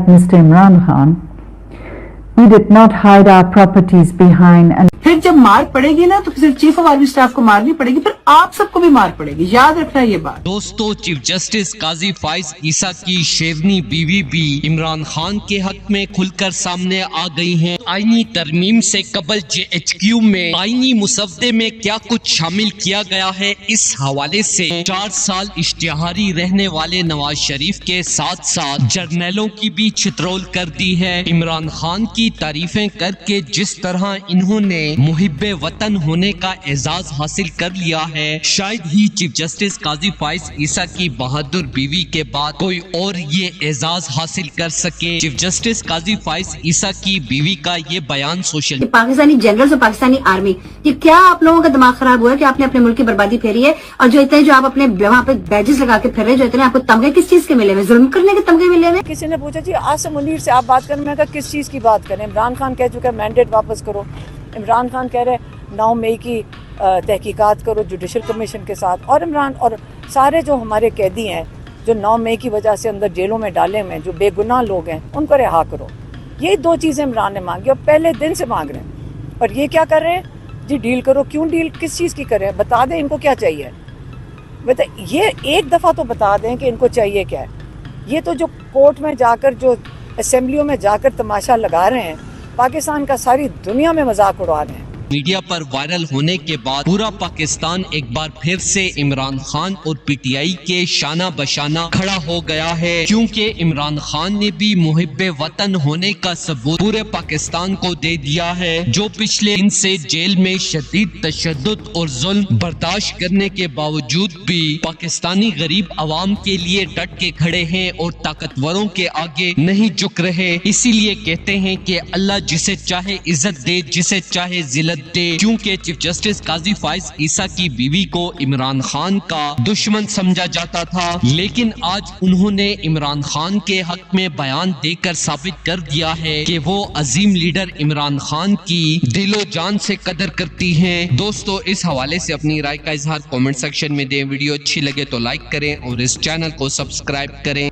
Mr. Imran Khan, we did not hide our properties behind an پھر جب مار پڑے گی نا تو صرف چیف آف آرمی اسٹاف کو مارنی پڑے گی، پھر آپ سب کو بھی مار پڑے گی، یاد رکھنا یہ بات۔ دوستو، چیف جسٹس قاضی فائز عیسیٰ کی شیرنی بیوی بھی عمران خان کے حق میں کھل کر سامنے آ گئی ہیں۔ آئینی ترمیم سے قبل JHQ میں آئینی مسودے میں کیا کچھ شامل کیا گیا ہے، اس حوالے سے 4 سال اشتہاری رہنے والے نواز شریف کے ساتھ ساتھ جرنیلوں کی بھی چترول کر دی ہے۔ عمران خان کی تعریفیں کر کے جس طرح انہوں نے محب وطن ہونے کا اعزاز حاصل کر لیا ہے، شاید ہی چیف جسٹس قاضی فائز عیسیٰ کی بہادر بیوی کے بعد کوئی اور یہ اعزاز حاصل کر سکے۔ چیف جسٹس قاضی فائز عیسیٰ کی بیوی کا یہ بیان سوشل پاکستانی جنرلز اور پاکستانی آرمی، یہ کیا آپ لوگوں کا دماغ خراب ہوا ہے کہ آپ نے اپنے ملک کی بربادی پھیری ہے؟ اور جو اتنے جو آپ اپنے وہاں پہ بیجز لگا کے پھر رہے، جو اتنے آپ کو تمغے کس چیز کے ملے ہوئے؟ ظلم کرنے کے تمغے ملے ہوئے؟ کسی نے پوچھا جی عاصم منیر سے آپ بات کریں، میں کہا کس چیز کی بات کریں؟ عمران خان کہہ چکا ہے مینڈیٹ واپس کرو۔ عمران خان کہہ رہے 9 مئی کی تحقیقات کرو جوڈیشل کمیشن کے ساتھ، اور عمران اور سارے جو ہمارے قیدی ہیں جو 9 مئی کی وجہ سے اندر جیلوں میں ڈالے ہوئے ہیں، جو بے گناہ لوگ ہیں، ان کو رہا کرو۔ یہی 2 چیزیں عمران نے مانگی اور پہلے دن سے مانگ رہے ہیں۔ اور یہ کیا کر رہے ہیں جی؟ ڈیل کرو۔ کیوں ڈیل؟ کس چیز کی کریں؟ بتا دیں ان کو کیا چاہیے۔ یہ ایک دفعہ تو بتا دیں کہ ان کو چاہیے کیا ہے۔ یہ تو جو کورٹ میں جا کر، جو اسمبلیوں میں جا کر تماشا لگا رہے ہیں، پاکستان کا ساری دنیا میں مذاق اڑا رہے ہیں۔ میڈیا پر وائرل ہونے کے بعد پورا پاکستان ایک بار پھر سے عمران خان اور PTI کے شانہ بشانہ کھڑا ہو گیا ہے، کیونکہ عمران خان نے بھی محب وطن ہونے کا ثبوت پورے پاکستان کو دے دیا ہے، جو پچھلے دن سے جیل میں شدید تشدد اور ظلم برداشت کرنے کے باوجود بھی پاکستانی غریب عوام کے لیے ڈٹ کے کھڑے ہیں اور طاقتوروں کے آگے نہیں جھک رہے۔ اسی لیے کہتے ہیں کہ اللہ جسے چاہے عزت دے، جسے چاہے ذلت دے، کیونکہ چیف جسٹس قاضی فائز عیسیٰ کی بیوی کو عمران خان کا دشمن سمجھا جاتا تھا، لیکن آج انہوں نے عمران خان کے حق میں بیان دے کر ثابت کر دیا ہے کہ وہ عظیم لیڈر عمران خان کی دل و جان سے قدر کرتی ہیں۔ دوستو، اس حوالے سے اپنی رائے کا اظہار کامنٹ سیکشن میں دیں۔ ویڈیو اچھی لگے تو لائک کریں اور اس چینل کو سبسکرائب کریں۔